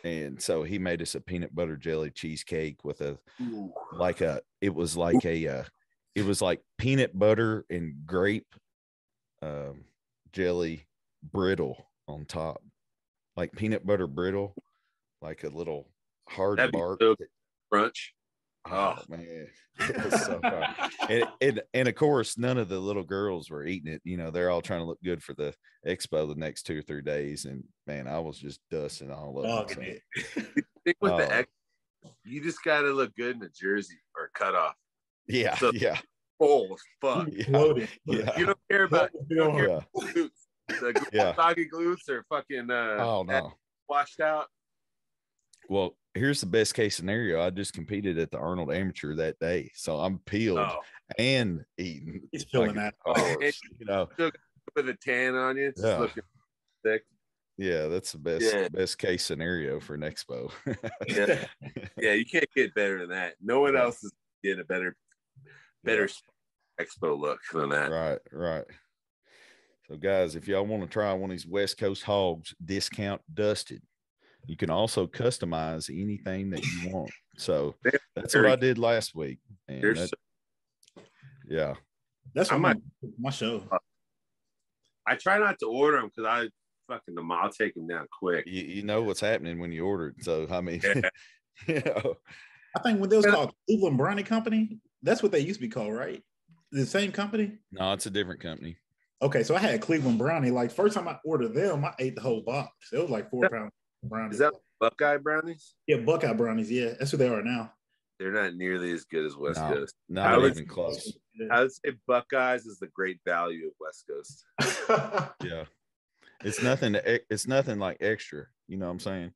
And so he made us a peanut butter jelly cheesecake with it was like peanut butter and grape jelly brittle on top, like peanut butter brittle, like a little hard bark crunch. Oh man, it was so fun. and of course none of the little girls were eating it. You know, they're all trying to look good for the expo the next 2 or 3 days, and man, I was just dusting all of them. Think with the X, you just gotta look good in a jersey or a cutoff. Yeah, so, full as fuck. Yeah. You don't care about glutes. The soggy glutes are fucking washed out. Well, here's the best case scenario. I just competed at the Arnold Amateur that day, so I'm peeled and eating. He's feeling that. You know, with a tan on you, just looking thick. Yeah, that's the best case scenario for an expo. Yeah, you can't get better than that. No one else is getting a better expo look than that. Right. So, guys, if y'all want to try one of these West Coast hogs, discount dusted. You can also customize anything that you want. So that's what I did last week. And that's my show. I try not to order them because I'll take them down quick. You know what's happening when you order it. So I mean, you know, I think when they was called Cleveland Brownie Company, that's what they used to be called, right? The same company? No, it's a different company. Okay, so I had Cleveland Brownie. Like first time I ordered them, I ate the whole box. It was like 4 pounds. Brownies. Is that Buckeye brownies? Yeah, Buckeye brownies. Yeah, that's what they are now. They're not nearly as good as West Coast. Not even close. I would say Buckeyes is the great value of West Coast. Yeah, it's nothing like extra. You know what I'm saying?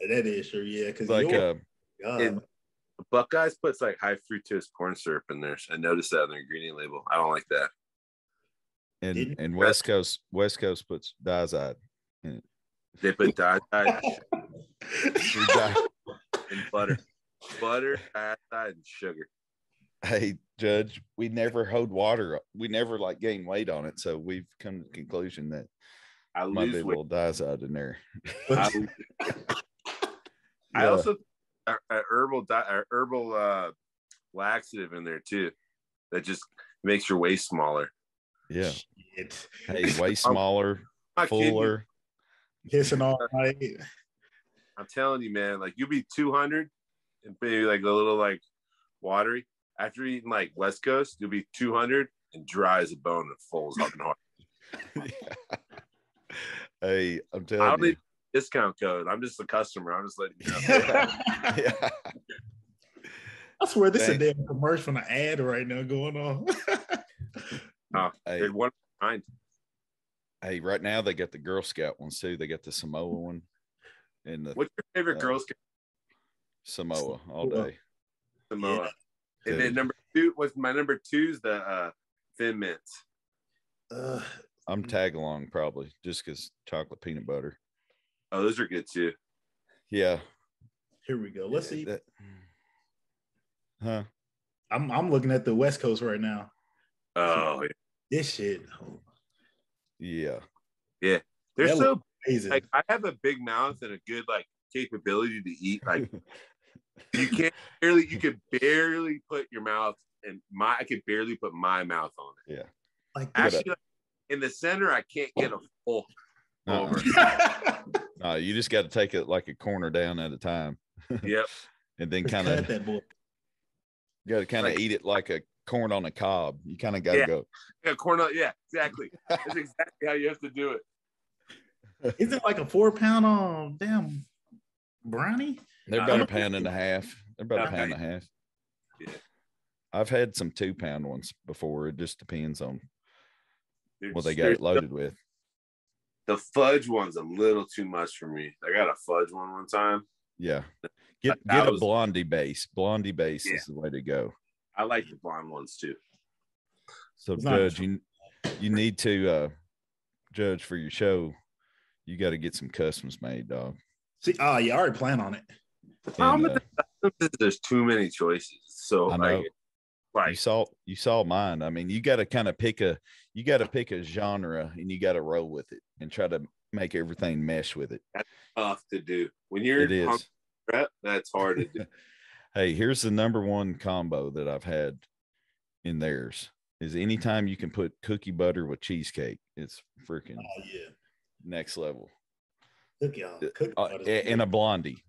That is true. Yeah, because like Buckeyes puts like high fructose corn syrup in there. I noticed that on their ingredient label. I don't like that. And West Coast puts diazide in it. They put diazide and butter, diazide, and sugar. Hey, Judge, we never hold water. We never like gain weight on it, so we've come to the conclusion that I might be a little diazide in there. I also a herbal laxative in there too, that just makes your waist smaller. Yeah. Hey, way smaller, fuller. Kissing all night. I'm telling you, man, like you'll be 200 and maybe like a little like watery. After eating like West Coast, you'll be 200 and dry as a bone and full as fucking hard. Hey, I'm telling you. I don't need a discount code. I'm just a customer. I'm just letting you know. I swear this is a damn commercial from an ad right now going on. Hey, one kind. Hey, right now they got the Girl Scout ones too. They got the Samoa one. And what's your favorite Girl Scout? Samoa all day. Samoa. Yeah. And then number 2 was my number 2 is the Thin Mints. I'm tag along probably just because chocolate peanut butter. Oh, those are good too. Yeah. Here we go. Let's see. Huh? I'm looking at the West Coast right now. Oh, yeah. This shit. Yeah. They're that so amazing. Like I have a big mouth and a good like capability to eat. Like you can barely put your mouth and I could barely put my mouth on it. Yeah. Like actually, in the center, I can't get a full over. No, you just got to take it like a corner down at a time. Yep. And then kind of, you got to kind of eat it like a corn on a cob. You kind of got to go. Yeah, corn on, yeah, exactly. That's exactly how you have to do it. Is it like a 4-pound damn brownie? They're about a pound and a half. They're about a pound and a half. Yeah. I've had some 2-pound ones before. It just depends on what they got There's it loaded with. The fudge one's a little too much for me. I got a fudge one time. Yeah. Get a blondie base. Blondie base is the way to go. I like the blonde ones too. So Judge, you need to Judge, for your show, you got to get some customs made, dog. See, oh, you already plan on it. The problem with the customs is there's too many choices. So I know. Like you saw mine. I mean, you got to kind of pick a genre and you got to roll with it and try to make everything mesh with it. That's tough to do when you're prep. That's hard to do. Hey, here's the number one combo that I've had in theirs is anytime you can put cookie butter with cheesecake. It's freaking next level. Cookie and a blondie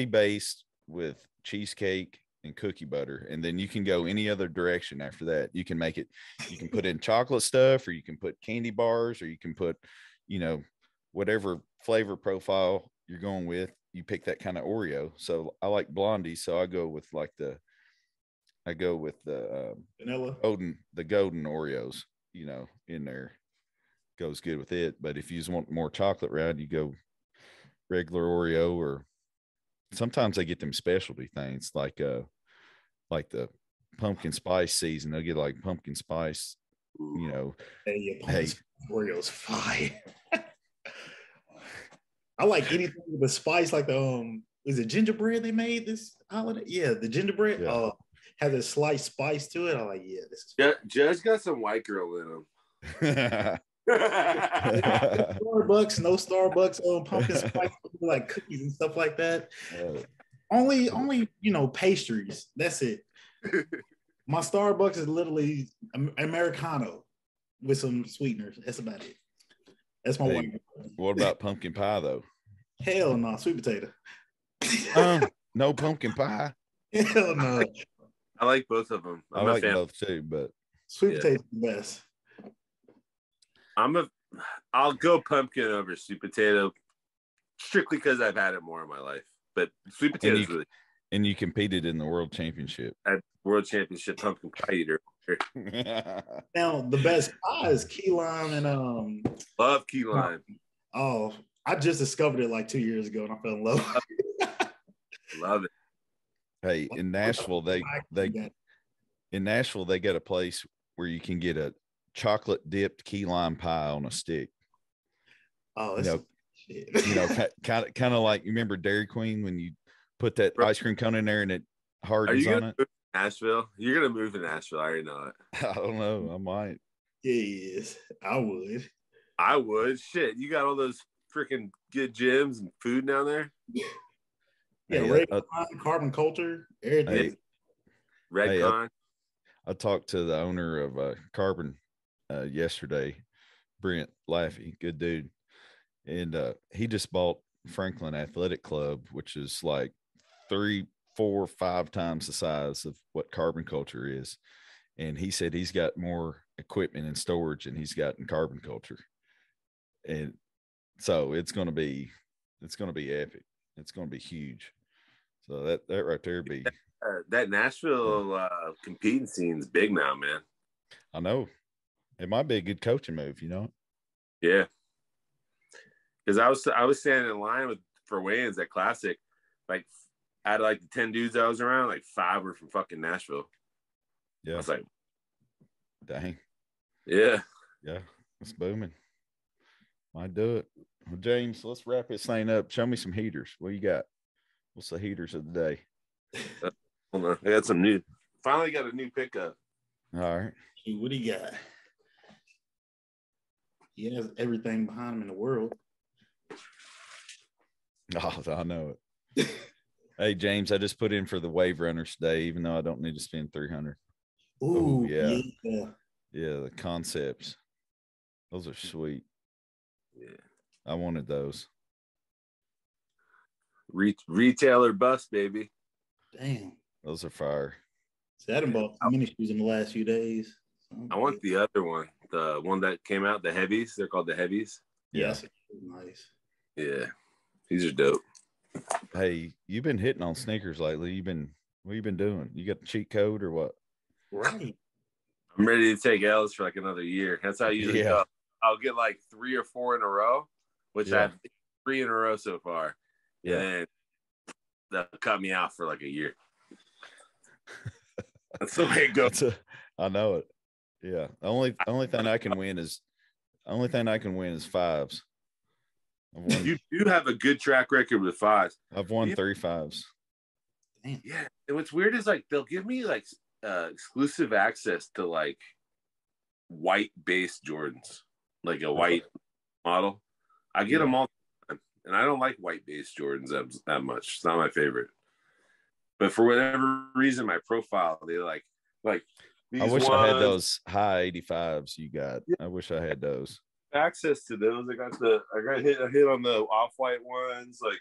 based with cheesecake and cookie butter, and then you can go any other direction after that. You can make it, you can put in chocolate stuff, or you can put candy bars, or you can put, whatever flavor profile you're going with. You pick that kind of Oreo. So I like blondie, so I go with the vanilla golden Oreos, in there. Goes good with it. But if you just want more chocolate route, you go regular Oreo, or sometimes they get them specialty things like the pumpkin spice season. They'll get like pumpkin spice, Oreos fire. I like anything with the spice, like is it gingerbread they made this holiday? Yeah, the gingerbread has a slight spice to it. I'm like, this is Judge got some white girl in him. Starbucks, no Starbucks pumpkin spice, like cookies and stuff like that. Only pastries. That's it. My Starbucks is literally Americano with some sweeteners. That's about it. That's my one. What about pumpkin pie though? Hell no, sweet potato. No pumpkin pie. Hell no. I like both of them. I like both too, but sweet potato's the best. I'll go pumpkin over sweet potato strictly because I've had it more in my life. But sweet potato is really. And you competed in the world championship. At world championship pumpkin pie eater. Now the best pie is key lime and love key lime. Oh, I just discovered it like 2 years ago and I fell in love. Love it. Hey, in Nashville, they got a place where you can get a chocolate dipped key lime pie on a stick. Oh, kind of like, you remember Dairy Queen when you put that ice cream cone in there and it hardens on it? Nashville? You're gonna move to Nashville. I already know it. I don't know. I might. Yes, I would. Shit, you got all those freaking good gyms and food down there. Yeah, carbon culture, everything. Redcon. I talked to the owner of Carbon yesterday, Brent Laffey, good dude, and he just bought Franklin Athletic Club, which is like 3, 4, 5 times the size of what Carbon Culture is, and he said he's got more equipment and storage than he's got in Carbon Culture, and so it's going to be epic. It's going to be huge. So that right there be that Nashville competing scene's big now, man. I know. It might be a good coaching move, Yeah. Because I was standing in line for weigh-ins at Classic, like out of like the 10 dudes I was around, like 5 were from fucking Nashville. Yeah. I was like, dang. Yeah. Yeah. It's booming. Might do it. Well, James, let's wrap this thing up. Show me some heaters. What you got? What's the heaters of the day? Hold on. I got some new. Finally got a new pickup. All right. What do you got? He has everything behind him in the world. Oh, I know it. Hey, James, I just put in for the wave runners today, even though I don't need to spend $300. Ooh, yeah. Yeah, the concepts. Those are sweet. Yeah. I wanted those. Retailer bust, baby. Damn. Those are fire. See, I done bought mini shoes in the last few days. I want the other one, the one that came out, the heavies. They're called the heavies. Yes, nice. Yeah, these are dope. Hey, you've been hitting on sneakers lately. What you been doing? You got the cheat code or what? Right. I'm ready to take L's for like another year. That's how I usually go. I'll get like 3 or 4 in a row, which I've 3 in a row so far. Yeah. And then they'll cut me out for like a year. That's the way it goes. I know it. Yeah. The only thing I can win is fives. You do have a good track record with fives. I've won 3 fives. Damn. Yeah. And what's weird is like they'll give me like exclusive access to like white base Jordans, like a white model. I get them all the time, and I don't like white base Jordans that much. It's not my favorite. But for whatever reason, my profile, they like these I wish ones. I had those high 85s you got. Yeah. I wish I had those. Access to those. I got hit on the off-white ones. Like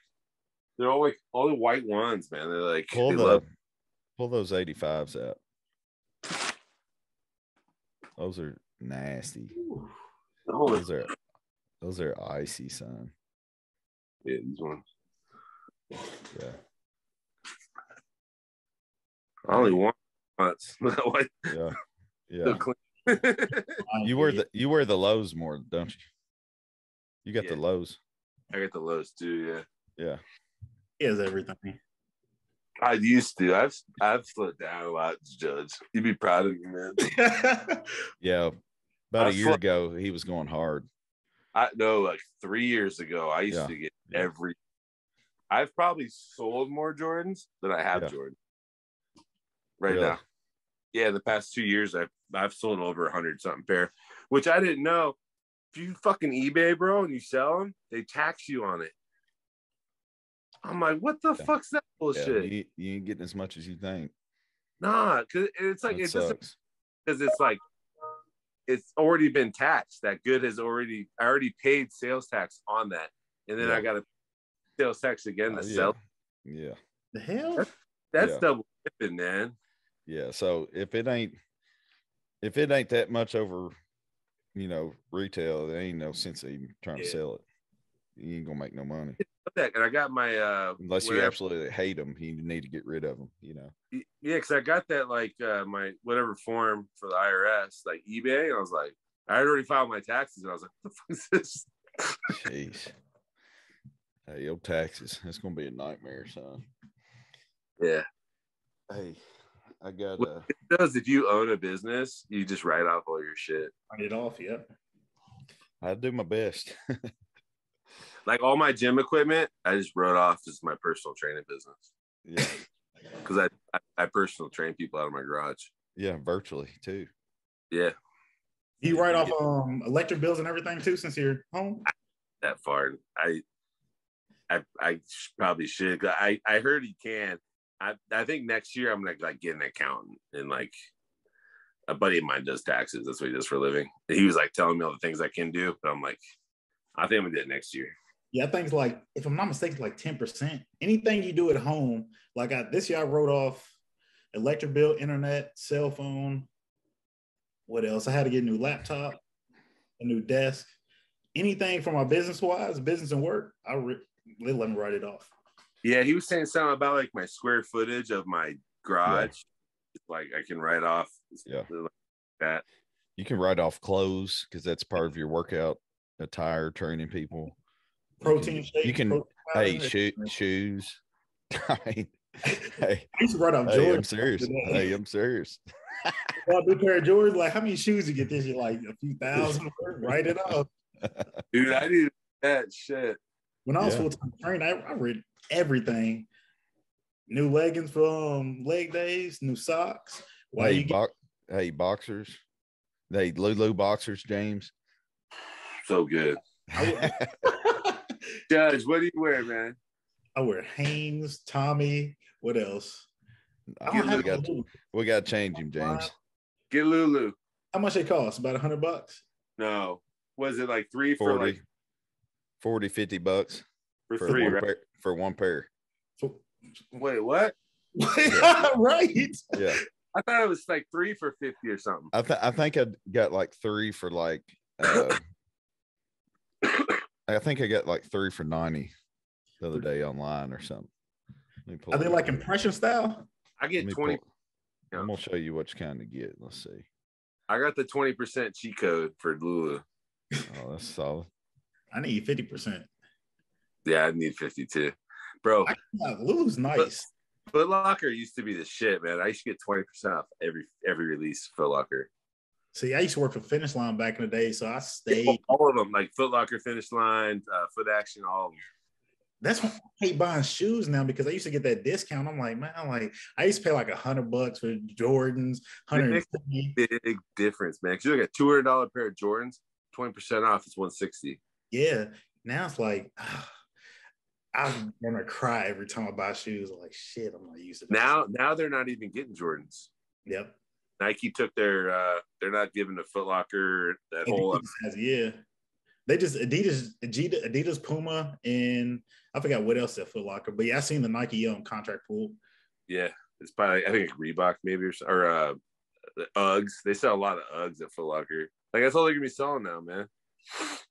they're all like all the white ones, man. They're like pull those 85s out. Those are nasty. Those are icy, son. Yeah, these ones. Yeah. I only want once. Yeah. Yeah. You wear the lows more, don't you? You got the lows. I got the lows too, yeah. Yeah. He has everything. I used to. I've slowed down a lot, Judge. You'd be proud of me, man. Yeah. About a year ago, he was going hard. I know, like 3 years ago, I used to get every. I've probably sold more Jordans than I have Jordans right now. Yeah, the past 2 years, I've sold over 100-something pair, which I didn't know. If you fucking eBay, bro, and you sell them, they tax you on it. I'm like, what the fuck's that bullshit? Yeah, you ain't getting as much as you think. Nah, because it's like it doesn't, because it's like it's already been taxed. That good I already paid sales tax on that, and then I got to sales tax again to sell. Yeah. The hell? That's double dipping, man. Yeah. So if it ain't that much over, retail, there ain't no sense of even trying to sell it. You ain't gonna make no money. And I got my unless you absolutely hate them, you need to get rid of them. Yeah, because I got that like my whatever form for the IRS, like eBay, and I was like, I had already filed my taxes, and I was like, what the fuck is this? Jeez. Hey, your taxes. It's gonna be a nightmare, son. Yeah. Hey, I got what it does if you own a business, you just write off all your shit. Write it off, yep. I do my best. Like all my gym equipment, I just wrote off as my personal training business. Yeah. Because I personal train people out of my garage. Yeah, virtually too. Yeah. Do you write off electric bills and everything too since you're home? That far. I probably should. I heard he can. I think next year I'm gonna like get an accountant, and like a buddy of mine does taxes. That's what he does for a living. And he was like telling me all the things I can do, but I'm like, I think I'm gonna do it next year. Yeah, I think it's like, if I'm not mistaken, like 10%. Anything you do at home, like this year I wrote off electric bill, internet, cell phone. What else? I had to get a new laptop, a new desk. Anything for my business and work, they let me write it off. Yeah, he was saying something about like my square footage of my garage. Yeah. Like I can write off like that. You can write off clothes because that's part of your workout attire, training people. Protein shake. You can shoes. Hey, I used to write off Jordans. I'm serious. Well, a big pair of Jordans. Like, how many shoes you get this year? Like a few thousand. Write it off. Dude, I need that shit. When I was full-time trained, I read everything. New leggings for leg days, new socks. Hey, boxers. Hey, LuLu boxers, James. So good. Judge, what do you wear, man? I wear Hanes, Tommy. What else? We got to change him, James. Get LuLu. How much they cost? About $100? No. Was it like 3 for 40, like 40, $50 for 3, one right? pair, for one pair. Wait, what? Right. Yeah. I thought it was like 3 for 50 or something. I think I got like 3 for like I think I got like 3 for 90 the other day online or something. Are they like impression style? I get 20. I'm gonna show you which kind to get. Let's see. I got the 20% cheat code for LuLu. Oh, that's solid. I need 50%. Yeah, I need 50 too, bro. LuLu's nice. Foot Locker used to be the shit, man. I used to get 20% off every release Foot Locker. See, I used to work for Finish Line back in the day, so I stayed. All of them, like Foot Locker, Finish Line, Foot Action, all of them. That's why I hate buying shoes now, because I used to get that discount. I'm like, man, I used to pay like $100 for Jordans, $120. Big difference, man. Because you look at $200 pair of Jordans, 20% off is $160. Yeah, now it's like I'm gonna cry every time I buy shoes. I'm like, shit, I'm not used to that. Now they're not even getting Jordans. Yep. Nike took their they're not giving the Foot Locker that whole yeah. They just Adidas, Puma, and I forgot what else at Foot Locker. But yeah, I seen the Nike contract pool. Yeah, it's probably I think Reebok maybe or the Uggs. They sell a lot of Uggs at Foot Locker. Like that's all they're gonna be selling now, man.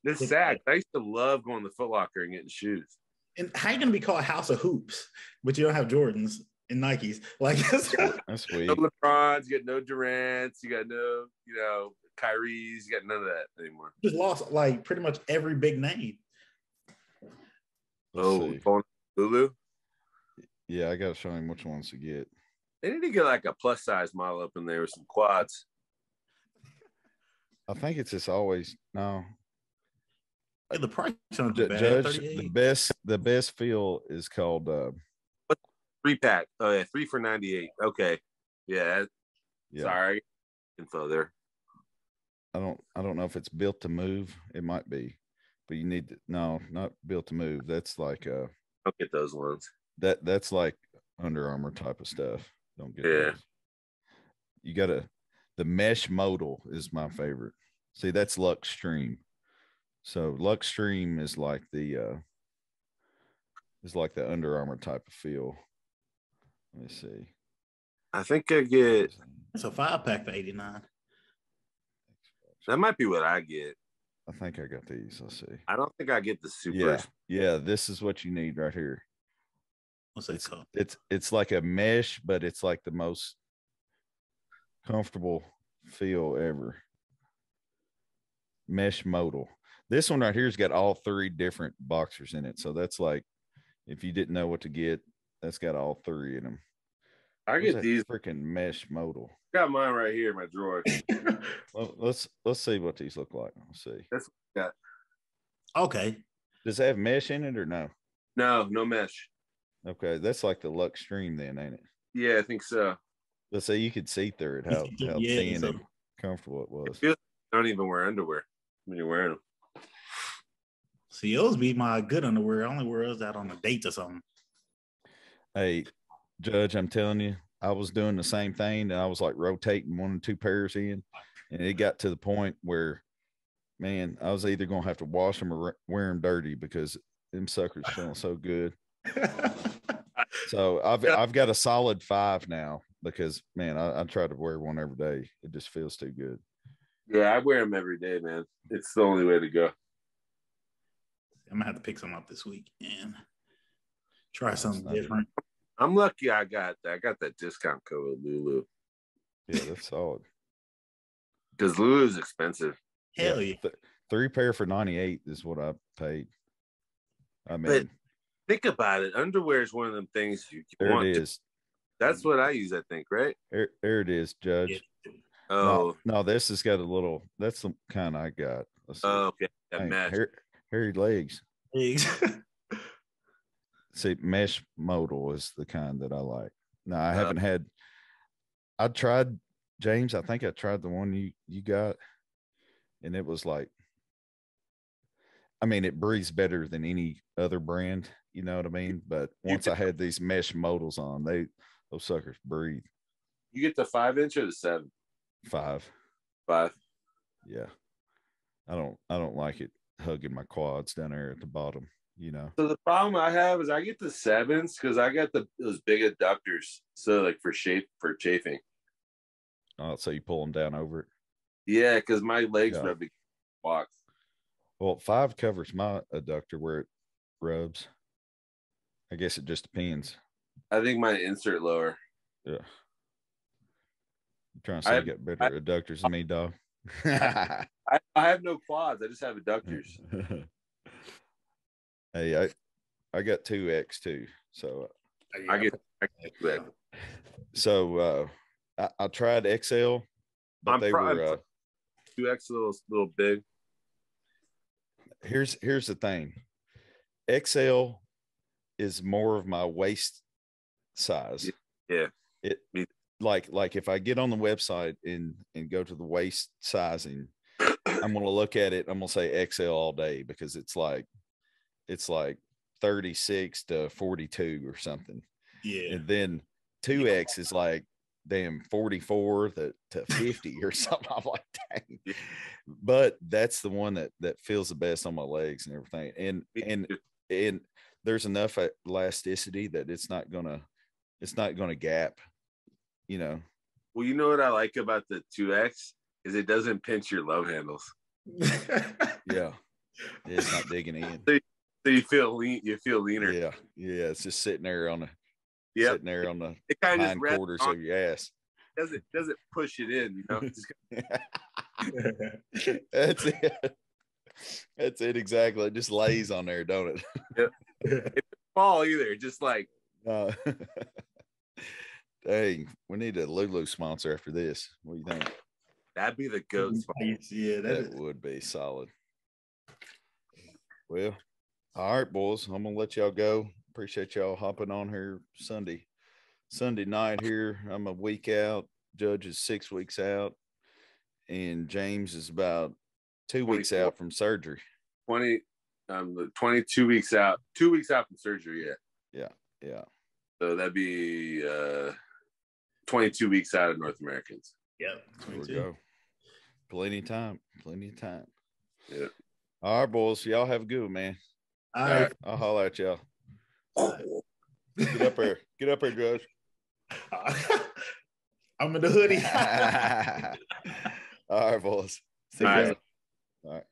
It's sad. I used to love going to Foot Locker and getting shoes. And how you gonna be called House of Hoops, but you don't have Jordans and Nikes? Like that's weird. No LeBrons, you got no Durants, you got no, Kyries, you got none of that anymore. Just lost like pretty much every big name. LuLu? Yeah, I gotta show him which ones to get. They need to get like a plus size model up in there with some quads. I think it's just always no. Hey, the price on Judge, the best feel is called 3-pack. Oh yeah, 3 for 98. Okay. Yeah. Sorry. Info there. I don't know if it's built to move. It might be, but you need to not built to move. That's like I'll get those ones. That's like Under Armour type of stuff. Don't get those. You gotta the mesh modal is my favorite. See, that's Luxe Stream. So Luxe Stream is like the Under Armour type of feel. Let me see. I think I get it's a 5-pack for $89. That might be what I get. I think I got these. Let's see. I don't think I get the super. Yeah. This is what you need right here. What's that called? It's like a mesh, but it's like the most comfortable feel ever. Mesh modal. This one right here's got all 3 different boxers in it. So that's like, if you didn't know what to get, that's got all 3 in them. I get these freaking mesh modal. Got mine right here in my drawer. Well, let's see what these look like. Let's see. That's what I got. Okay. Does it have mesh in it or no? No mesh. Okay, that's like the Luxe Stream then, ain't it? Yeah, I think so. Let's say you could see through it how thin and comfortable it was. I don't even wear underwear when you're wearing them. See, those be my good underwear. I only wear those out on a date or something. Hey, Judge, I'm telling you, I was doing the same thing, and I was like rotating 1 or 2 pairs in, and it got to the point where, man, I was either gonna have to wash them or wear them dirty because them suckers feeling so good. So I've got a solid 5 now because, man, I try to wear one every day. It just feels too good. Yeah, I wear them every day, man. It's the only way to go. I'm gonna have to pick some up this week and try something different. I'm lucky I got that discount code with LuLu. Yeah, that's solid. Because LuLu is expensive. Hell yeah. 3 pair for 98 is what I paid. I mean, but think about it. Underwear is one of them things you there want. It is. That's what I use, I think, right? There it is, Judge. Yeah. Oh no, this has got a little. That's the kind I got. Let's see. Oh, okay. That mesh. Hairy legs. Legs. See, mesh modal is the kind that I like. No, I haven't had. I tried, James. I think I tried the one you got, and it was like, I mean, it breathes better than any other brand. You know what I mean? But once I had these mesh modals on, those suckers breathe. You get the 5-inch or the 7? 5. 5. Yeah. I don't like it hugging my quads down there at the bottom, you know. So the problem I have is I get the 7s because I got those big adductors. So like for chafing. Oh, so you pull them down over it. Yeah, because my legs rub against blocks. Well, 5 covers my adductor where it rubs. I guess it just depends. I think my insert lower. Yeah. I'm trying to say you got better adductors than me, dog. I have no quads. I just have adductors. Hey, I got 2X too. So I get 2X. So I tried XL, but they were 2X a little big. Here's the thing. XL is more of my waist size. Yeah. Like if I get on the website and go to the waist sizing, I'm gonna look at it. I'm gonna say XL all day because it's like 36 to 42 or something. Yeah. And then 2X is like damn 44 to 50 or something. I'm like, dang. Yeah. But that's the one that feels the best on my legs and everything. And there's enough elasticity that it's not gonna gap, you know. Well, you know what I like about the 2X is it doesn't pinch your love handles. Yeah. It's not digging in. So you feel lean. You feel leaner. Yeah. It's just sitting there on the it kind of hind quarters of your ass. Doesn't push it in, you know. That's it. That's it exactly. It just lays on there, don't it? Yep. It doesn't fall either. Just like dang, we need a LuLu sponsor after this. What do you think? That'd be the goat sponsor. Yeah, that would be solid. Well, all right, boys. I'm gonna let y'all go. Appreciate y'all hopping on here Sunday night here. I'm a week out. Judge is 6 weeks out, and James is about 2 weeks out from surgery. 22 weeks out. 2 weeks out from surgery. Yeah. So that'd be 22 weeks out of North Americans. Yep. There we go. Plenty of time. Yeah. All right, boys. Y'all have a good one, man. All right. I'll holler at y'all. Get up here, Judge. I'm in the hoodie. All right, boys. See you guys. All right.